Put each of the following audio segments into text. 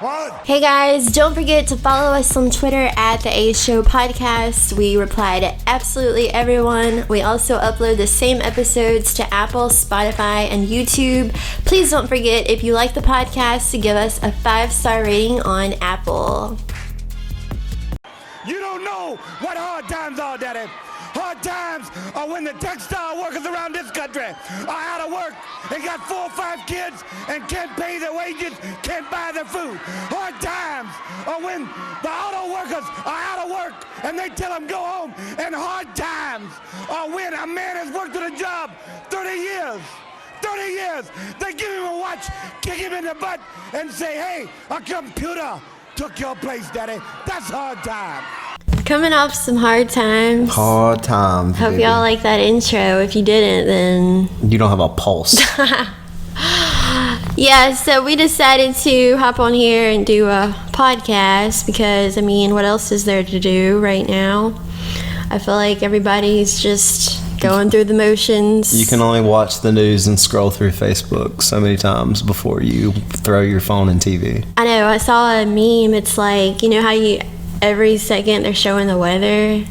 What? Hey guys, don't forget to follow us on Twitter at the A Show Podcast. We reply to absolutely everyone. We also upload the same episodes to Apple, Spotify, and YouTube. Please don't forget, if you like the podcast, to give us a 5-star rating on Apple. You don't know what hard times are, Daddy. Hard times are when the textile workers around this country are out of work and got 4 or 5 kids and can't pay their wages, can't buy their food. Hard times are when the auto workers are out of work and they tell them go home. And hard times are when a man has worked at a job 30 years. 30 years. They give him a watch, kick him in the butt, and say, hey, a computer took your place, Daddy. That's hard time. Coming off some hard times. Hard times. Hope baby. y'all like that intro. If you didn't, then... You don't have a pulse. Yeah, so we decided to hop on here and do a podcast because, I mean, what else is there to do right now? I feel like everybody's just going through the motions. You can only watch the news and scroll through Facebook so many times before you throw your phone and TV. I know, I saw a meme. It's like, you know how every second they're showing the weather?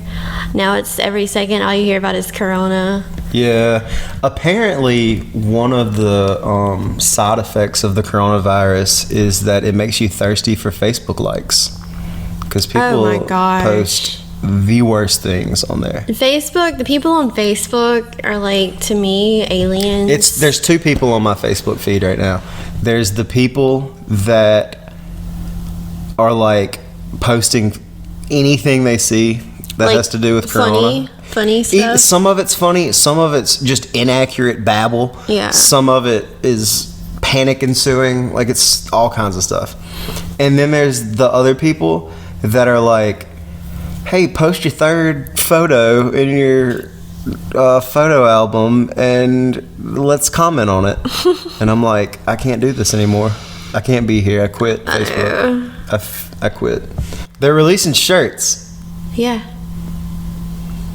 Now it's every second all you hear about is Corona. Yeah. Apparently, one of the side effects of the coronavirus is that it makes you thirsty for Facebook likes. Because people post the worst things on there. Facebook, the people on Facebook are like, to me, aliens. There's 2 people on my Facebook feed right now. There's the people that are like posting anything they see that like has to do with Corona. Funny stuff. Some of it's funny, some of it's just inaccurate babble. Yeah. Some of it is panic ensuing, like it's all kinds of stuff. And then there's the other people that are like, hey, post your 3rd photo in your photo album and let's comment on it. And I'm like, I can't do this anymore. I can't be here. I quit Facebook. I quit. They're releasing shirts. Yeah.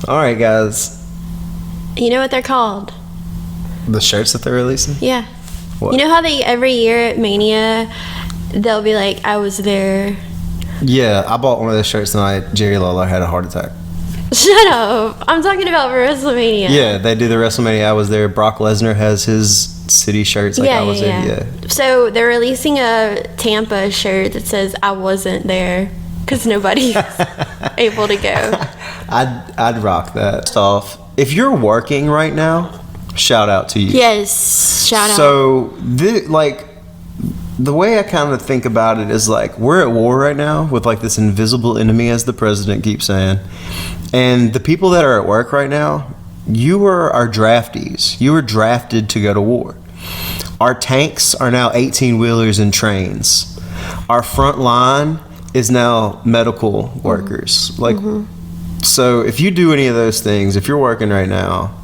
All right, guys. You know what they're called? The shirts that they're releasing? Yeah. What? You know how they every year at Mania, they'll be like, I was there. Yeah, I bought one of those shirts tonight. Jerry Lawler had a heart attack. Shut up. I'm talking about WrestleMania. Yeah, they do the WrestleMania. I was there. Brock Lesnar has his city shirts like I was there. Yeah. So they're releasing a Tampa shirt that says I wasn't there because nobody's able to go. I'd rock that stuff. If you're working right now, shout out to you. Yes, shout out. So, the way I kind of think about it is like we're at war right now with like this invisible enemy, as the president keeps saying. And the people that are at work right now, you are our draftees. You were drafted to go to war. Our tanks are now 18-wheelers and trains. Our front line is now medical workers. So if you do any of those things, if you're working right now,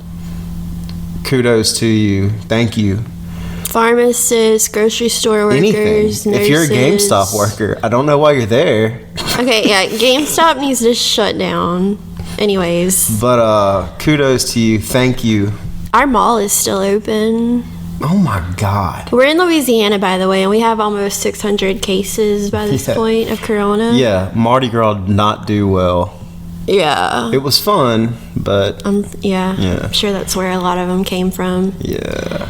kudos to you. Thank you. Pharmacists, grocery store workers, Anything. nurses. If you're a GameStop worker, I don't know why you're there. Okay, yeah, GameStop needs to shut down. Anyways. But kudos to you. Thank you. Our mall is still open. Oh my God. We're in Louisiana, by the way, and we have almost 600 cases by this point of Corona. Yeah, Mardi Gras did not do well. Yeah. It was fun, but... yeah, I'm sure that's where a lot of them came from. Yeah.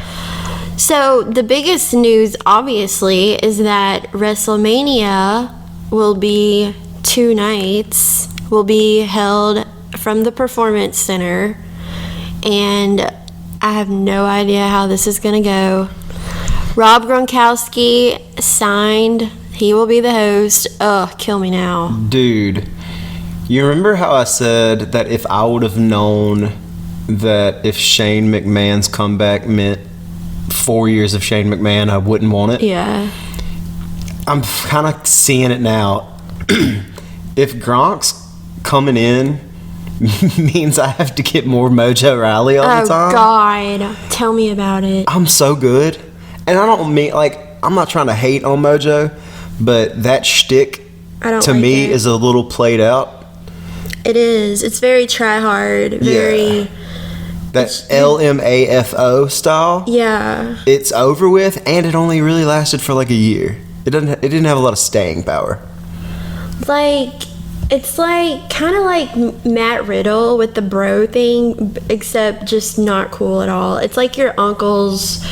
So, the biggest news, obviously, is that WrestleMania will be 2 nights. Will be held from the Performance Center. And I have no idea how this is going to go. Rob Gronkowski signed. He will be the host. Ugh, kill me now. Dude, you remember how I said that if I would have known that if Shane McMahon's comeback meant 4 years of Shane McMahon, I wouldn't want it? Yeah. I'm kind of seeing it now. If Gronk's coming in means I have to get more Mojo Rawley all the time. Oh, God. Tell me about it. I'm so good. And I don't mean, I'm not trying to hate on Mojo, but that shtick to me is a little played out. It is. It's very try-hard. Very... That LMAFO style. Yeah. It's over with, and it only really lasted for like a year. It didn't have a lot of staying power. Like, it's like kind of like Matt Riddle with the bro thing, except just not cool at all. It's like your uncles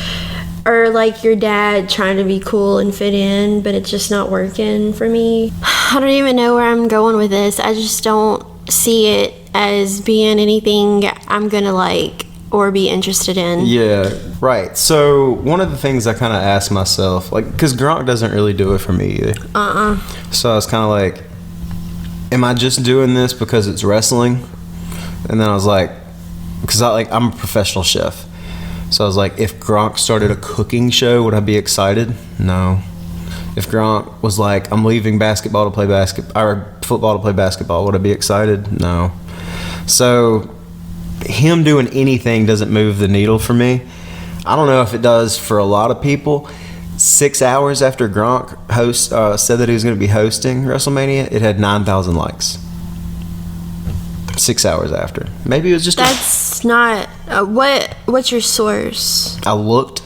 or like your dad trying to be cool and fit in, but it's just not working for me. I don't even know where I'm going with this. I just don't see it as being anything I'm gonna like or be interested in. Yeah, right. So one of the things I kind of asked myself, like, because Gronk doesn't really do it for me either. So I was kind of like, am I just doing this because it's wrestling? And then I was like, because I'm a professional chef. So I was like, if Gronk started a cooking show, would I be excited? No. If Gronk was like, I'm leaving basketball to play or football to play basketball, would I be excited? No. So him doing anything doesn't move the needle for me. I don't know if it does for a lot of people. 6 hours after Gronk said that he was going to be hosting WrestleMania, it had 9,000 likes. 6 hours after. Maybe it was just... That's not... what's your source? I looked.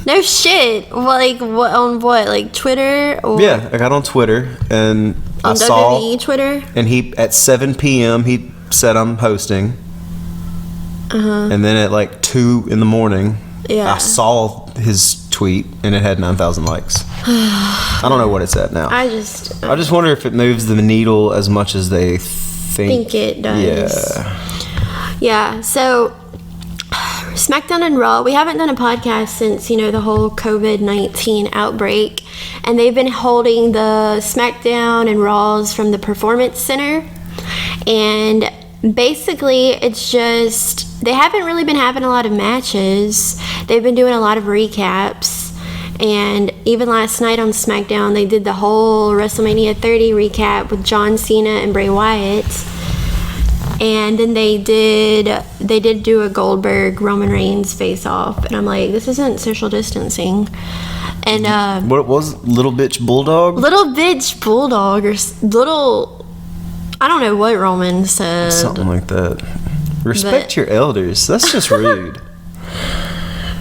No shit. Like, what, on what? Like, Twitter? Or Yeah, I got on Twitter, and on I saw... WWE Twitter? And he, at 7 p.m., he said, I'm hosting. And then at like 2 in the morning, I saw his tweet, and it had 9,000 likes. I don't know what it's at now. I just wonder if it moves the needle as much as they think it does. Yeah. Yeah, so SmackDown and Raw, we haven't done a podcast since, the whole COVID-19 outbreak, and they've been holding the SmackDown and Raws from the Performance Center, and basically it's just, they haven't really been having a lot of matches. They've been doing a lot of recaps, and even last night on SmackDown they did the whole WrestleMania 30 recap with John Cena and Bray Wyatt. And then they did do a Goldberg Roman Reigns face off, and I'm like, this isn't social distancing. And what it was, little bitch bulldog or little, I don't know what Roman said, something like that. Respect your elders. That's just rude.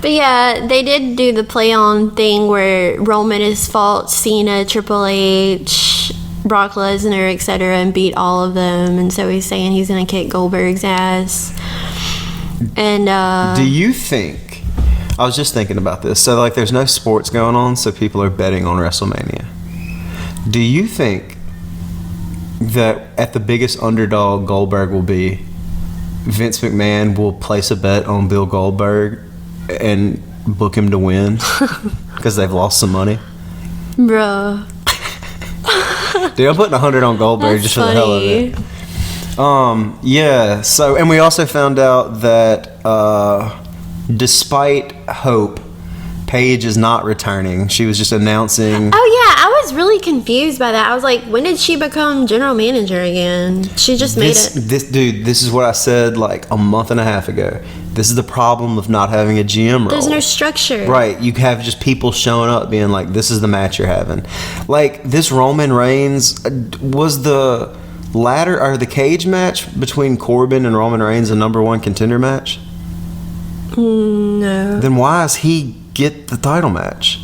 But yeah, they did do the play on thing where Roman has fought Cena, Triple H, Brock Lesnar, etc., and beat all of them, and so he's saying he's gonna kick Goldberg's ass. And do you think, I was just thinking about this, so like there's no sports going on, so people are betting on WrestleMania. Do you think that at the biggest underdog Goldberg will be, Vince McMahon will place a bet on Bill Goldberg and book him to win because they've lost some money? Bruh. Dude, I'm putting 100 on Goldberg. That's just for the hell of it. Yeah, so, and we also found out that despite hope, Paige is not returning. She was just announcing. Oh yeah, I was really confused by that. I was like, when did she become general manager again? She just made it. This is what I said like a month and a half ago. This is the problem of not having a GM role. There's no structure. Right. You have just people showing up being like, this is the match you're having. Like, this Roman Reigns, was the ladder or the cage match between Corbin and Roman Reigns a number one contender match? No. Then why does he get the title match?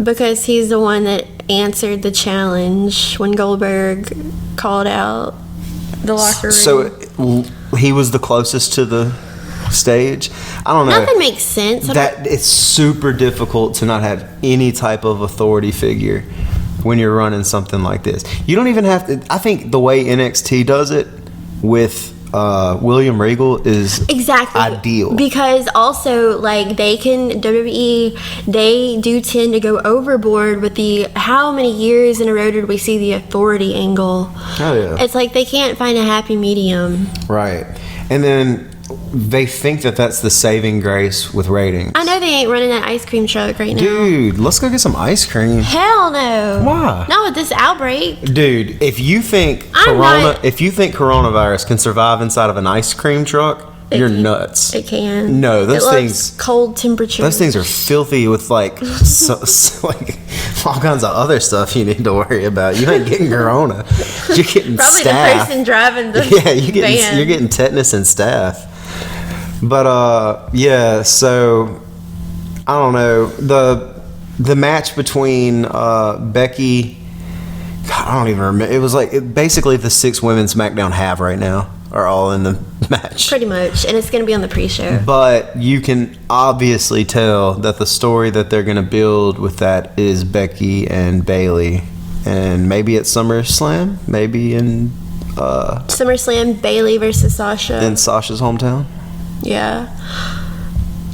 Because he's the one that answered the challenge when Goldberg called out the locker room. So he was the closest to the stage. I don't know. Nothing makes sense. That it's super difficult to not have any type of authority figure when you're running something like this. You don't even have to. I think the way NXT does it with William Regal is exactly ideal, because also like WWE, they do tend to go overboard with the how many years in a row did we see the authority angle. Oh yeah, it's like they can't find a happy medium, right? And then they think that that's the saving grace with ratings. I know they ain't running that ice cream truck right now. Dude, let's go get some ice cream. Hell no. Why? Not with this outbreak. Dude, if you think coronavirus can survive inside of an ice cream truck, you're nuts. It can. No, those things. Cold temperature. Those things are filthy with like, like all kinds of other stuff you need to worry about. You ain't getting corona. You're getting probably staph. The person driving the you're getting tetanus and staph. But yeah, so I don't know. the match between Becky. God, I don't even remember. It was like basically the 6 women SmackDown have right now are all in the match. Pretty much, and it's going to be on the pre-show. But you can obviously tell that the story that they're going to build with that is Becky and Bayley, and maybe at SummerSlam, maybe in SummerSlam, Bayley versus Sasha. in Sasha's hometown. Yeah.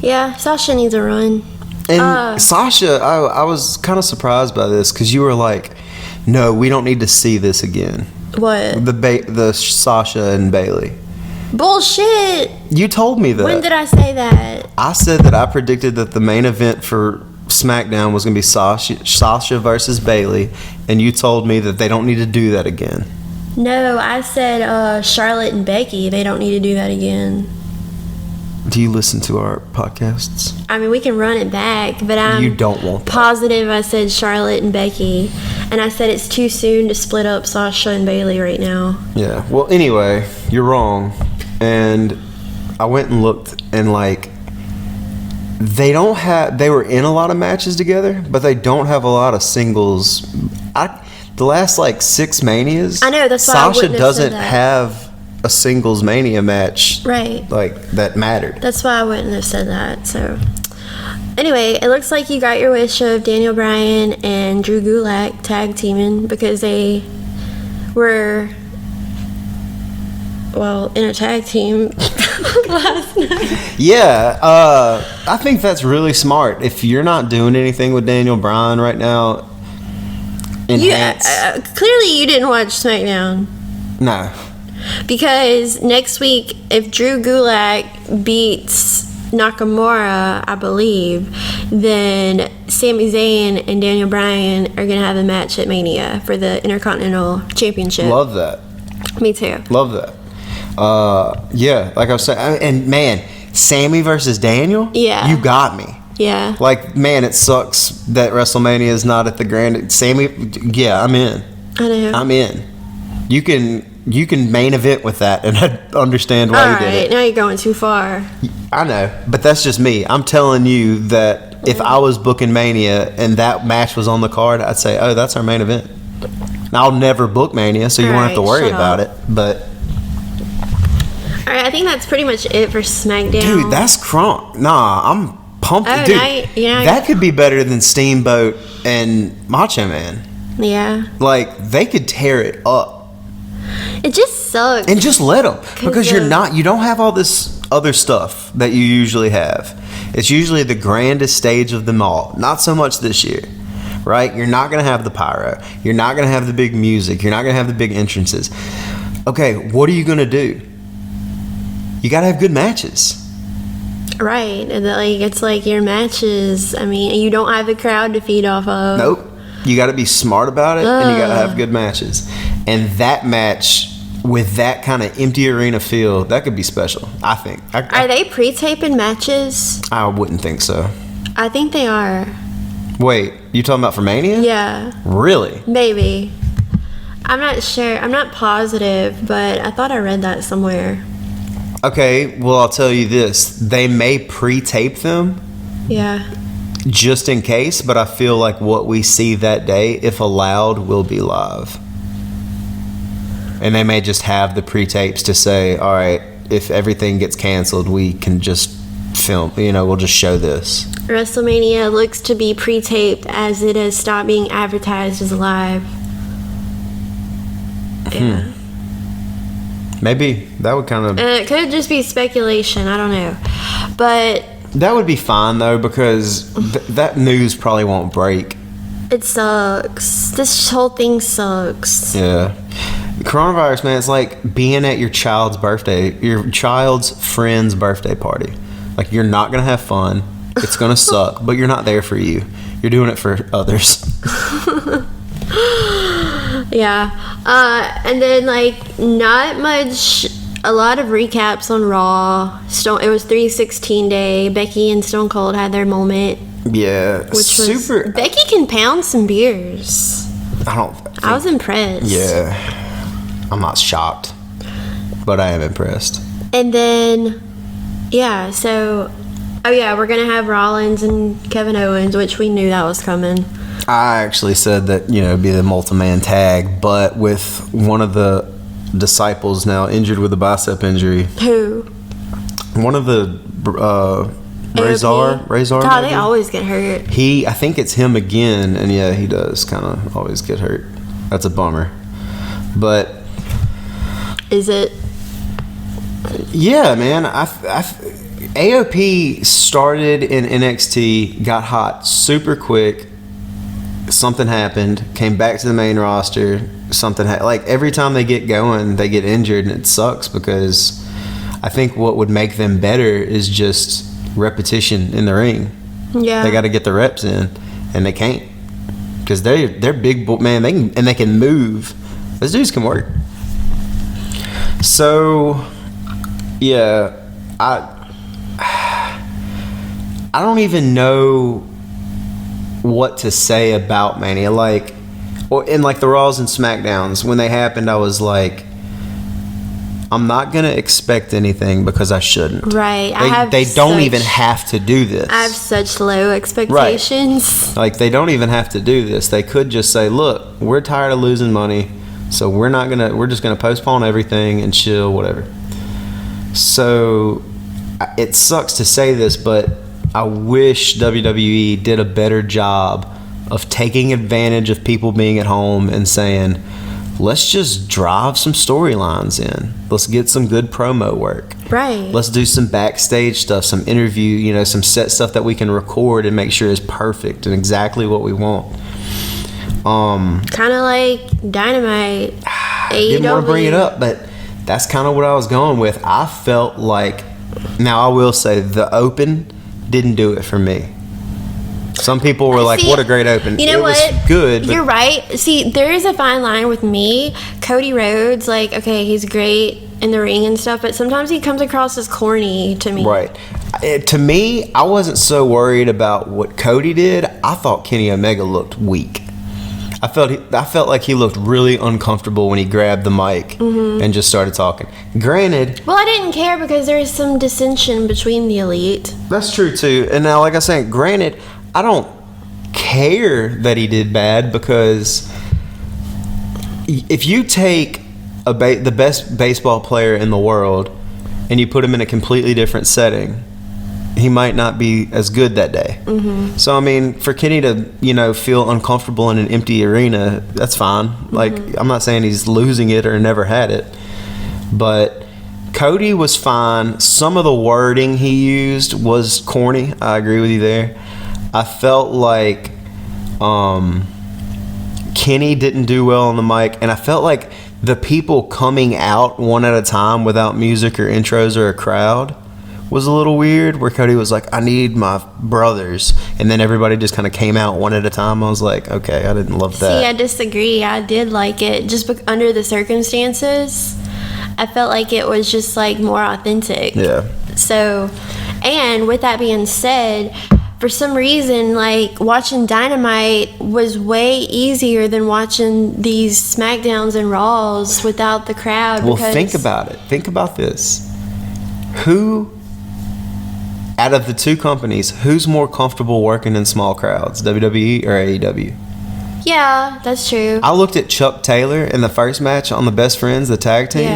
Yeah, Sasha needs a run. And Sasha, I was kind of surprised by this because you were like, "No, we don't need to see this again." What? The Sasha and Bayley. Bullshit! You told me that. When did I say that? I said that I predicted that the main event for SmackDown was going to be Sasha versus Bayley, and you told me that they don't need to do that again. No, I said Charlotte and Becky. They don't need to do that again. Do you listen to our podcasts? I mean, we can run it back, but I'm You don't want that. positive I said Charlotte and Becky. And I said it's too soon to split up Sasha and Bayley right now. Yeah. Well, anyway, you're wrong. And I went and looked, and like, they were in a lot of matches together, but they don't have a lot of singles. The last like 6 Manias, I know, that's why I Sasha wouldn't have doesn't said that. have a singles Mania match, Right. like that mattered. That's why I wouldn't have said that. So, anyway, it looks like you got your wish of Daniel Bryan and Drew Gulak tag teaming because they were, well, in a tag team last night. Yeah, I think that's really smart. If you're not doing anything with Daniel Bryan right now, enhance. Clearly, you didn't watch SmackDown. No. Because next week, if Drew Gulak beats Nakamura, I believe, then Sami Zayn and Daniel Bryan are going to have a match at Mania for the Intercontinental Championship. Love that. Me too. Love that. Yeah, like I was saying, and man, Sammy versus Daniel? Yeah. You got me. Yeah. Like, man, it sucks that WrestleMania is not at the Grand. Sammy, yeah, I'm in. I know. I'm in. You can main event with that, and I understand why you did Alright, it. now you're going too far. I know, but that's just me. I'm telling you that if I was booking Mania and that match was on the card, I'd say, oh, that's our main event. Now, I'll never book Mania, so you won't have to Alright, worry shut about up. it. But, Alright, I think that's pretty much it for SmackDown. dude, that's Gronk. Nah, I'm pumped. Oh, Dude, now that could be better than Steamboat and Macho Man. Yeah. Like, they could tear it up. It just sucks. And just let them, because you don't have all this other stuff that you usually have. It's usually the grandest stage of them all. Not so much this year, right? You're not going to have the pyro. You're not going to have the big music. You're not going to have the big entrances. Okay, what are you going to do? You got to have good matches. Right. And it's like your matches, I mean, you don't have the crowd to feed off of. Nope. You got to be smart about it, and you got to have good matches. And that match with that kind of empty arena feel, that could be special, I think. Are they pre-taping matches? I wouldn't think so. I think they are. Wait, you talking about for Mania? Yeah. Really? Maybe. I'm not sure. I'm not positive, but I thought I read that somewhere. Okay, well, I'll tell you this. They may pre-tape them Yeah. just in case, but I feel like what we see that day, if allowed, will be live. And they may just have the pre-tapes to say, all right, if everything gets canceled, we can just film, we'll just show this. WrestleMania looks to be pre-taped as it has stopped being advertised as live. Yeah. Maybe that would kind of... It could just be speculation. I don't know. But That would be fine, though, because that news probably won't break. it sucks. This whole thing sucks. Yeah. Coronavirus, man, it's like being at your child's friend's birthday party. Like, you're not going to have fun. It's going to suck, but you're not there for you. You're doing it for others. Yeah. And then, not much, a lot of recaps on Raw. It was 316 Day. Becky and Stone Cold had their moment. Yeah. Which was... super... Becky can pound some beers. I was impressed. Yeah. I'm not shocked, but I am impressed. And then, yeah, so Oh yeah, we're gonna have Rollins and Kevin Owens, which we knew that was coming. I actually said that, it'd be the multi-man tag, but with one of the disciples now injured with a bicep injury. Who? One of the Razor. God, they always get hurt. I think it's him again, and yeah, he does kind of always get hurt. That's a bummer. But is it? Yeah, man. AOP started in NXT, got hot super quick. Something happened, came back to the main roster. Like every time they get going, they get injured, and it sucks because I think what would make them better is just repetition in the ring. Yeah, they got to get the reps in, and they can't because they're big, man. They can move. Those dudes can work. So, yeah, I don't even know what to say about Mania. In the Raws and SmackDowns, when they happened, I was like, I'm not gonna expect anything because I shouldn't. Right. They don't even have to do this. I have such low expectations. Right. They don't even have to do this. They could just say, look, we're tired of losing money, so we're just gonna postpone everything and chill, whatever. So it sucks to say this, but I wish WWE did a better job of taking advantage of people being at home and saying, let's just drive some storylines in. Let's get some good promo work. Right. Let's do some backstage stuff, some interview, some set stuff that we can record and make sure is perfect and exactly what we want. Kind of like Dynamite. Didn't want to bring it up, but that's kind of what I was going with. I felt like, now I will say, the open didn't do it for me. Some people were like, what a great open. You know what? It was good. You're right. See, there is a fine line with me. Cody Rhodes, okay, he's great in the ring and stuff, but sometimes he comes across as corny to me. Right. To me, I wasn't so worried about what Cody did. I thought Kenny Omega looked weak. I felt like he looked really uncomfortable when he grabbed the mic and just started talking. Granted, well, I didn't care because there is some dissension between the elite. That's true too. And now, like I said, granted, I don't care that he did bad because if you take the best baseball player in the world and you put him in a completely different setting, he might not be as good that day. Mm-hmm. So, I mean, for Kenny to, feel uncomfortable in an empty arena, that's fine. Mm-hmm. I'm not saying he's losing it or never had it. But Cody was fine. Some of the wording he used was corny. I agree with you there. I felt like Kenny didn't do well on the mic, and I felt like the people coming out one at a time without music or intros or a crowd was a little weird, where Cody was like, I need my brothers, and then everybody just kind of came out one at a time. I was like, okay, I didn't love that. See, I disagree. I did like it, just under the circumstances. I felt like it was just more authentic. Yeah. So, and with that being said, for some reason, watching Dynamite was way easier than watching these SmackDowns and Raws without the crowd. Well, think about it. Think about this. Who, out of the two companies, who's more comfortable working in small crowds, WWE or AEW? Yeah, that's true. I looked at Chuck Taylor in the first match on the Best Friends, the tag team,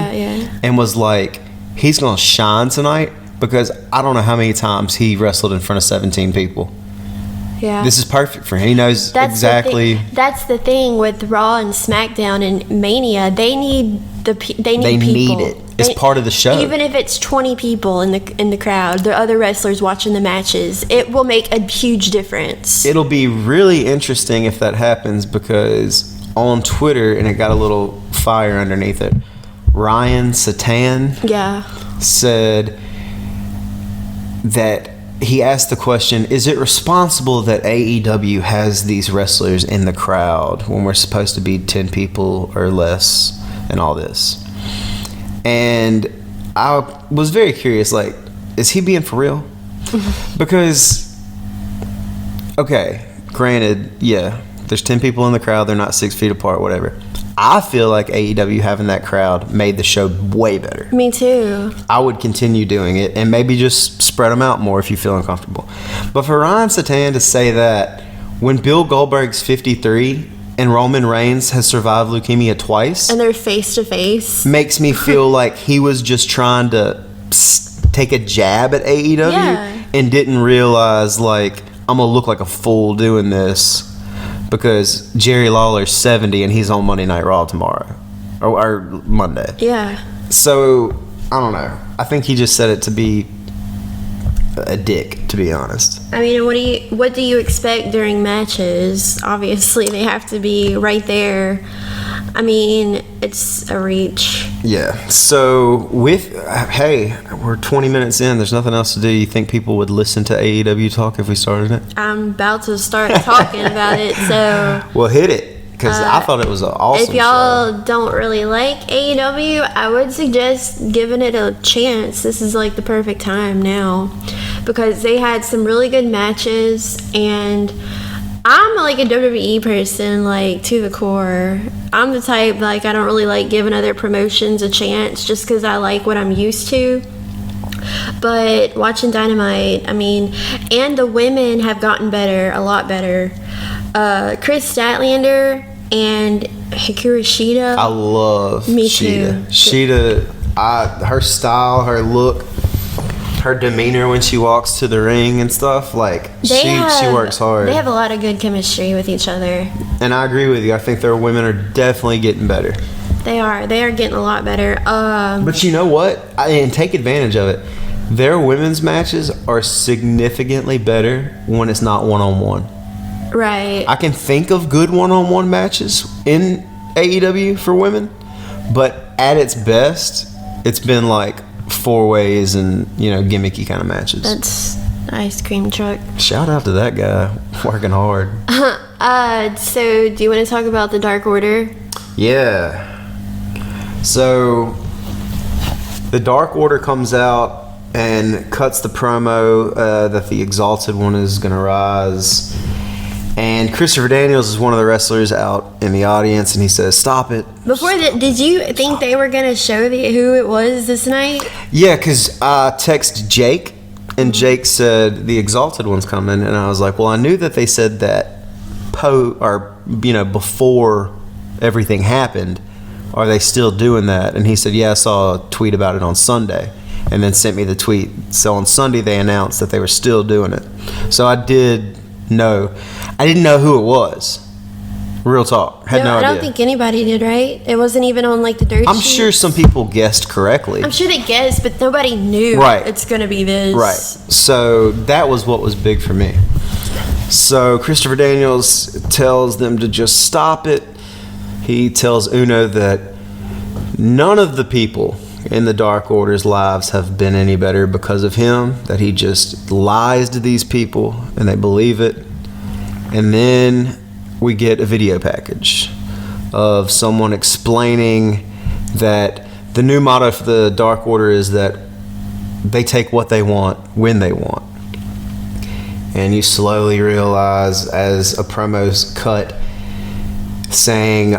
and was like, he's going to shine tonight. Because I don't know how many times he wrestled in front of 17 people. Yeah. This is perfect for him. He knows exactly. That's the thing with Raw and SmackDown and Mania. They need people. They need it. It's part of the show. Even if it's 20 people in the crowd, the other wrestlers watching the matches, it will make a huge difference. It'll be really interesting if that happens, because on Twitter, and it got a little fire underneath it, Ryan Satan said that he asked the question, is it responsible that AEW has these wrestlers in the crowd when we're supposed to be 10 people or less and all this? And I was very curious, is he being for real? Because, okay, granted, yeah, there's 10 people in the crowd, they're not 6 feet apart, whatever. I feel like AEW having that crowd made the show way better. Me too. I would continue doing it and maybe just spread them out more if you feel uncomfortable. But for Ryan Satan to say that when Bill Goldberg's 53 and Roman Reigns has survived leukemia twice, And they're face to face. makes me feel like he was just trying to take a jab at AEW and didn't realize, like, I'm going to look like a fool doing this because Jerry Lawler's 70 and he's on Monday Night Raw tomorrow or Monday. Yeah. So, I don't know. I think he just said it to be a dick, to be honest. I mean, what do you expect during matches? Obviously, they have to be right there. I mean, it's a reach. Yeah. So hey, we're 20 minutes in. There's nothing else to do. You think people would listen to AEW talk if we started it? I'm about to start talking about it, so... Well, hit it. Because I thought it was an awesome If y'all show. don't really like AEW, I would suggest giving it a chance. This is like the perfect time now. Because they had some really good matches, and I'm like a WWE person, like, to the core. I'm the type, like, I don't really like giving other promotions a chance just because I like what I'm used to. But watching Dynamite, I mean, and the women have gotten better, a lot better. Chris Statlander and Hikaru Shida. I love Me Shida. too. Shida, her style, her look, her demeanor when she walks to the ring and stuff, like, she works hard. They have a lot of good chemistry with each other. And I agree with you. I think their women are definitely getting better. They are getting a lot better. But you know what? And take advantage of it. Their women's matches are significantly better when it's not one-on-one. Right. I can think of good one-on-one matches in AEW for women, but at its best, it's been like four ways and, gimmicky kind of matches. That's ice cream truck. Shout out to that guy working hard. So do you want to talk about the Dark Order? Yeah. So the Dark Order comes out and cuts the promo that the Exalted One is going to rise. And Christopher Daniels is one of the wrestlers out in the audience, and he says, "Stop it." Before that, did you think they were going to show who it was this night? Yeah, because I texted Jake, and Jake said, "The Exalted One's coming." And I was like, well, I knew that they said that before everything happened. Are they still doing that? And he said, yeah, I saw a tweet about it on Sunday, and then sent me the tweet. So on Sunday, they announced that they were still doing it. So I did know. I didn't know who it was. Real talk. Had no idea. I don't think anybody did, right? It wasn't even on like the dirt I'm sheet. sure some people guessed correctly. I'm sure they guessed, but nobody knew it's going to be this. Right. So that was what was big for me. So Christopher Daniels tells them to just stop it. He tells Uno that none of the people in the Dark Order's lives have been any better because of him, that he just lies to these people and they believe it. And then we get a video package of someone explaining that the new motto for the Dark Order is that they take what they want when they want. And you slowly realize as a promo's cut saying,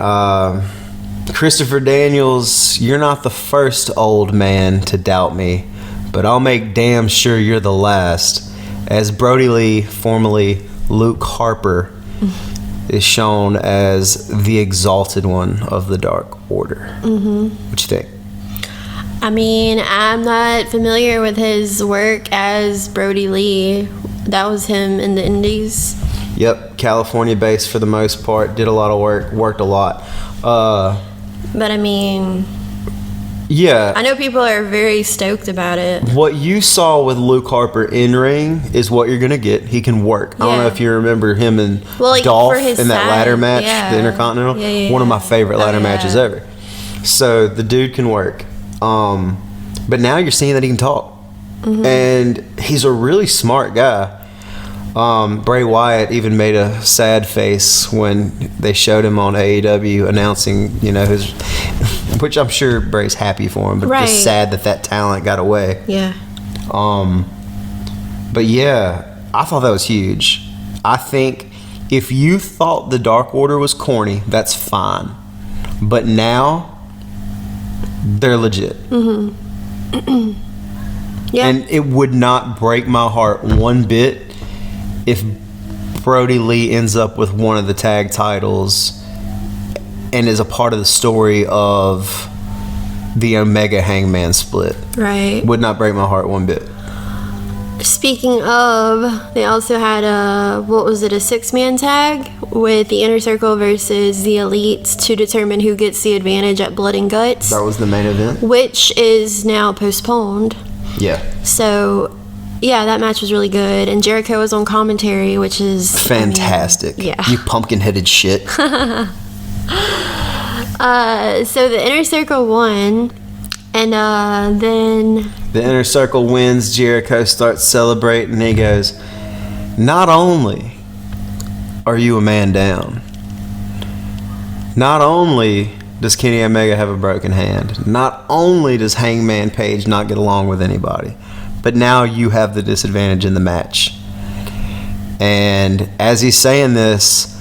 Christopher Daniels, you're not the first old man to doubt me, but I'll make damn sure you're the last. As Brody Lee, formerly Luke Harper, is shown as the Exalted One of the Dark Order. Mm-hmm. What you think? I mean, I'm not familiar with his work as Brody Lee. That was him in the Indies. Yep, California based for the most part. Did a lot of work, worked a lot. But I mean, yeah, I know people are very stoked about it. What you saw with Luke Harper in ring is what you're gonna get. He can work. I don't know if you remember him and Dolph in that ladder match, the Intercontinental. One of my favorite ladder matches ever. So the dude can work. But now you're seeing that he can talk, and he's a really smart guy. Bray Wyatt even made a sad face when they showed him on AEW announcing, his, which I'm sure Bray's happy for him, but just sad that talent got away. Yeah. But yeah, I thought that was huge. I think if you thought the Dark Order was corny, that's fine. but now they're legit. Yeah. And it would not break my heart one bit if Brody Lee ends up with one of the tag titles and is a part of the story of the Omega Hangman split. Right. Would not break my heart one bit. Speaking of, they also had a 6-man tag with the Inner Circle versus the Elites to determine who gets the advantage at Blood and Guts. That was the main event? Which is now postponed. Yeah. So, yeah, that match was really good. And Jericho was on commentary, which is... fantastic. Yeah. You pumpkin-headed shit. So the Inner Circle won. And then... The Inner Circle wins. Jericho starts celebrating. And he goes, not only are you a man down, not only does Kenny Omega have a broken hand, not only does Hangman Page not get along with anybody, but now you have the disadvantage in the match. And as he's saying this,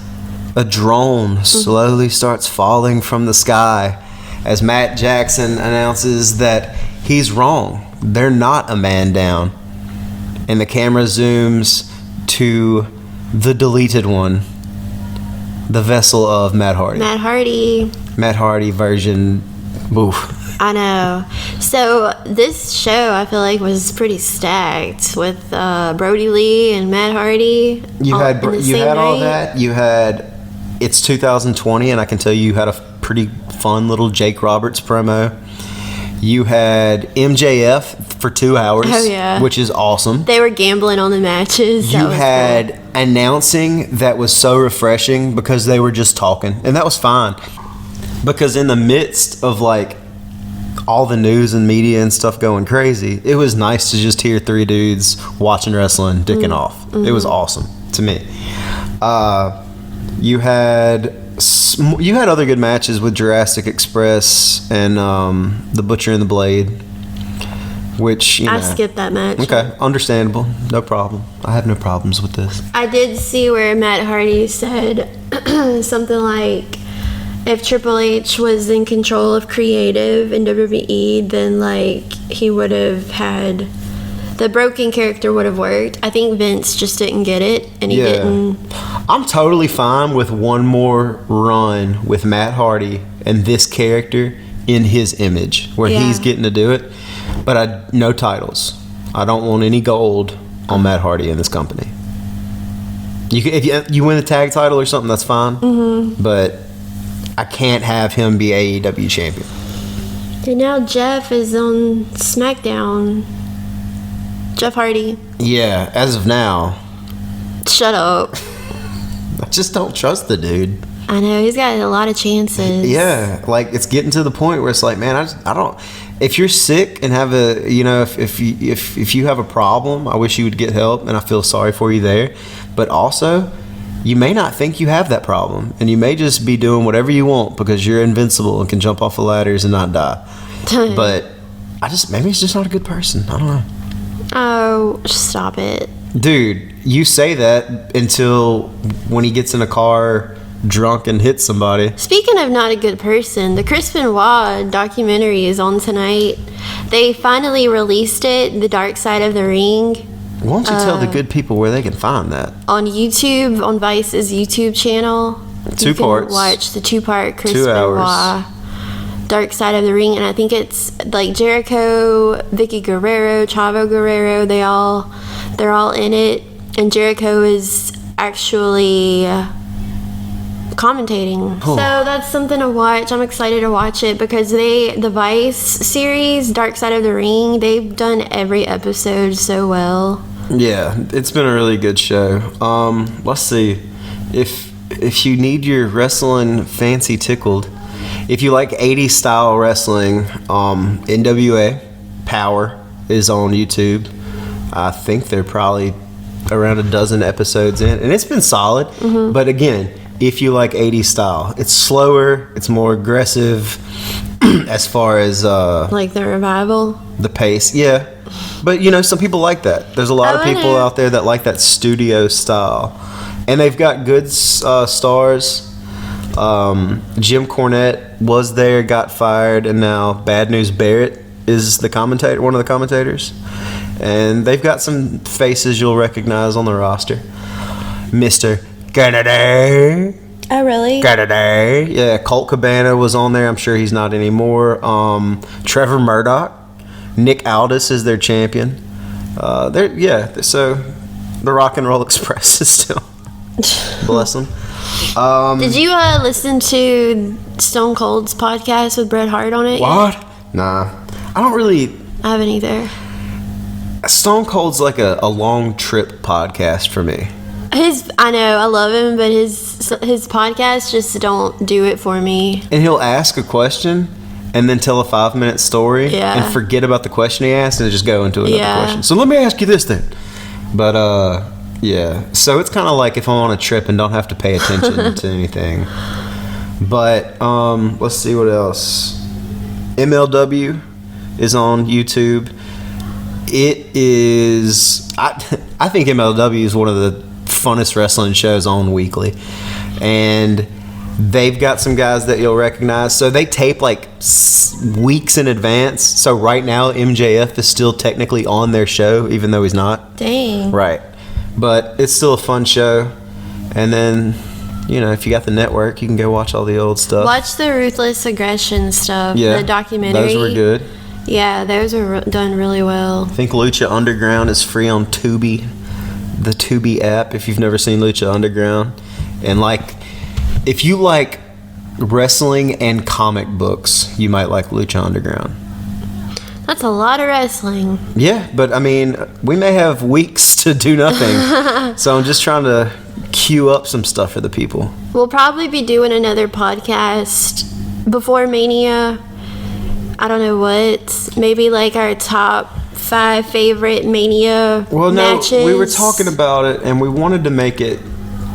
a drone slowly starts falling from the sky as Matt Jackson announces that he's wrong. They're not a man down. And the camera zooms to the deleted one, the vessel of Matt Hardy. Matt Hardy version. Oof. I know. So this show, I feel like, was pretty stacked with Brody Lee and Matt Hardy. You had all that. You had, it's 2020, and I can tell you had a pretty fun little Jake Roberts promo. You had MJF for 2 hours, which is awesome. They were gambling on the matches. You had announcing that was so refreshing because they were just talking, and that was fine. Because in the midst of like all the news and media and stuff going crazy, it was nice to just hear 3 dudes watching wrestling dicking off. It was awesome to me. You had other good matches with Jurassic Express and the Butcher and the Blade, which I skipped that match. Okay, understandable, no problem. I have no problems with this. I did see where Matt Hardy said something like, if Triple H was in control of creative in WWE, then like he would have had the broken character would have worked. I think Vince just didn't get it, and he didn't. I'm totally fine with one more run with Matt Hardy and this character in his image, where he's getting to do it. But no titles. I don't want any gold on Matt Hardy in this company. If you win the tag title or something, that's fine. But I can't have him be AEW champion. And now Jeff is on SmackDown. Jeff Hardy. Yeah, as of now. Shut up. I just don't trust the dude. I know, he's got a lot of chances. Yeah, like it's getting to the point where it's like, man, I don't. If you're sick and have a, if you have a problem, I wish you would get help, and I feel sorry for you there. But also, you may not think you have that problem, and you may just be doing whatever you want because you're invincible and can jump off of ladders and not die. But maybe he's just not a good person. I don't know. Oh, stop it. Dude, you say that until when he gets in a car drunk and hits somebody. Speaking of not a good person, the Chris Benoit documentary is on tonight. They finally released it, The Dark Side of the Ring. Why don't you tell the good people where they can find that? On YouTube, on Vice's YouTube channel. 2 parts. You can watch the 2-part Chris 2 Benoit hours. Dark Side of the Ring, and I think it's like Jericho, Vicky Guerrero, Chavo Guerrero, they're all in it, and Jericho is actually commentating. So that's something to watch. I'm excited to watch it because the Vice series, Dark Side of the Ring, they've done every episode so well. Yeah, it's been a really good show. Let's see. If you need your wrestling fancy tickled, if you like 80s style wrestling, NWA Power is on YouTube. I think they're probably around a dozen episodes in, and it's been solid. But again, if you like 80s style, it's slower, it's more aggressive as far as like the revival, the pace. Yeah, but some people like that. There's a lot of people out there that like that studio style, and they've got good stars. Jim Cornette was there, got fired, and now Bad News Barrett is the commentator, one of the commentators. And they've got some faces you'll recognize on the roster. Mr. Kennedy. Oh, really? Kennedy. Yeah, Colt Cabana was on there. I'm sure he's not anymore. Trevor Murdoch. Nick Aldis is their champion. So the Rock and Roll Express is still. Bless them. Did you listen to Stone Cold's podcast with Bret Hart on it? What? Nah. I don't really. I haven't either. Stone Cold's like a long trip podcast for me. I know, I love him, but his podcasts just don't do it for me. And he'll ask a question and then tell a 5-minute story and forget about the question he asked and just go into another question. So let me ask you this then. But yeah, so it's kind of like if I'm on a trip and don't have to pay attention to anything. But let's see what else. MLW is on YouTube. It is I think MLW is one of the funnest wrestling shows on weekly, and they've got some guys that you'll recognize. So they tape like weeks in advance. So right now MJF is still technically on their show, even though he's not. Dang. Right, but it's still a fun show. And then, you know, if you got the network, you can go watch all the old stuff. Watch the Ruthless Aggression stuff. Yeah, the documentary. those were good. Yeah, those were done really well. I think Lucha Underground is free on Tubi, the Tubi app, if you've never seen Lucha Underground. And like, if you like wrestling and comic books, you might like Lucha Underground. That's a lot of wrestling. Yeah, but I mean, we may have weeks to do nothing. So I'm just trying to queue up some stuff for the people. We'll probably be doing another podcast before Mania. I don't know what. Maybe like our top 5 favorite Mania matches. No, we were talking about it, and we wanted to make it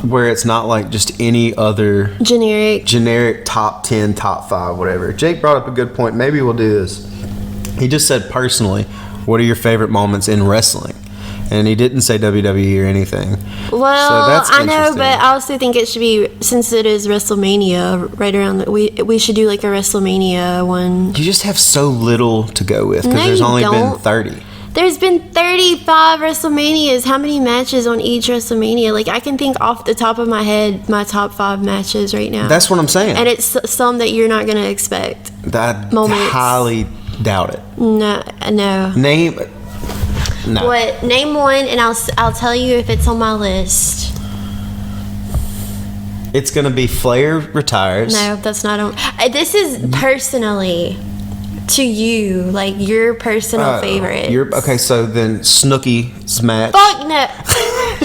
where it's not like just any other generic top 10, top 5, whatever. Jake brought up a good point. Maybe we'll do this. He just said personally, what are your favorite moments in wrestling? And he didn't say WWE or anything. Well, so that's I know, but I also think it should be, since it is WrestleMania right around, we should do like a WrestleMania one. You just have so little to go with because there's only been 30. There's been 35 WrestleManias. How many matches on each WrestleMania? Like, I can think off the top of my head my top 5 matches right now. That's what I'm saying. And it's some that you're not going to expect. I highly doubt it. No. No. What? Name one, and I'll tell you if it's on my list. It's gonna be Flair retires. No, that's not on. This is personally to you, like your personal favorite. Okay, so then Snooki's match. Fuck no!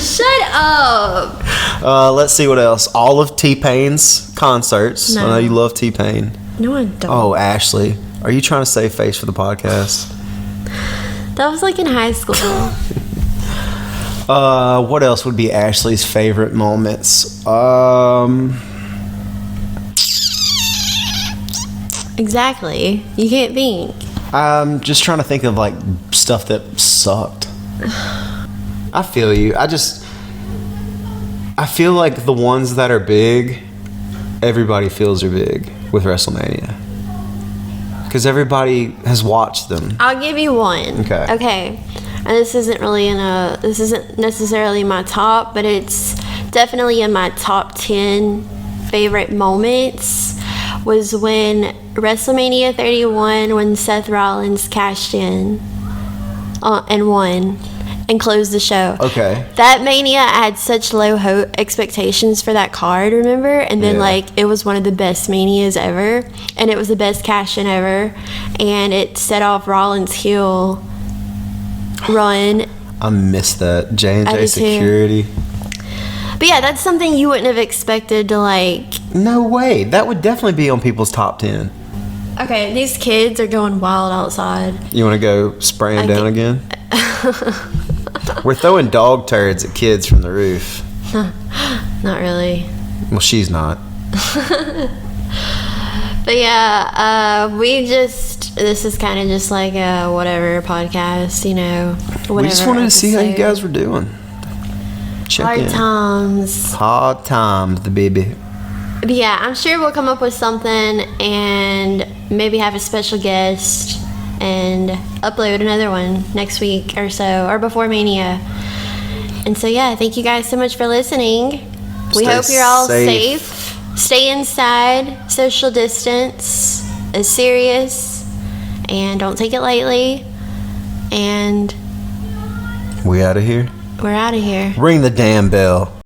Shut up. Let's see what else. All of T-Pain's concerts. No. I know you love T-Pain. No, I don't. Oh, Ashley, are you trying to save face for the podcast? That was like in high school. What else would be Ashley's favorite moments? Exactly. You can't think. I'm just trying to think of like stuff that sucked. I feel you. I feel like the ones that are big, everybody feels are big with WrestleMania. Because everybody has watched them. I'll give you one. Okay. And this isn't necessarily my top, but it's definitely in my top 10 favorite moments. Was when WrestleMania 31, when Seth Rollins cashed in and won and closed the show. Okay. That Mania, I had such low expectations for that card, remember? And then it was one of the best Manias ever, and it was the best cash in ever, and it set off Rollins' heel run. I missed that. J&J Security. But yeah, that's something you wouldn't have expected to like. No way. That would definitely be on people's top 10. Okay, these kids are going wild outside. You want to go spray them down again? We're throwing dog turds at kids from the roof. Not really. Well, she's not. But yeah, this is kind of just like a whatever podcast, you know. We just wanted to see how you guys were doing. Check in. Hard times. Hard times, the baby. But yeah, I'm sure we'll come up with something and maybe have a special guest and upload another one next week or so, or before Mania. And so yeah, thank you guys so much for listening. We hope you're all safe. Stay inside, social distance, is serious, and don't take it lightly. And we out of here? We're out of here. Ring the damn bell.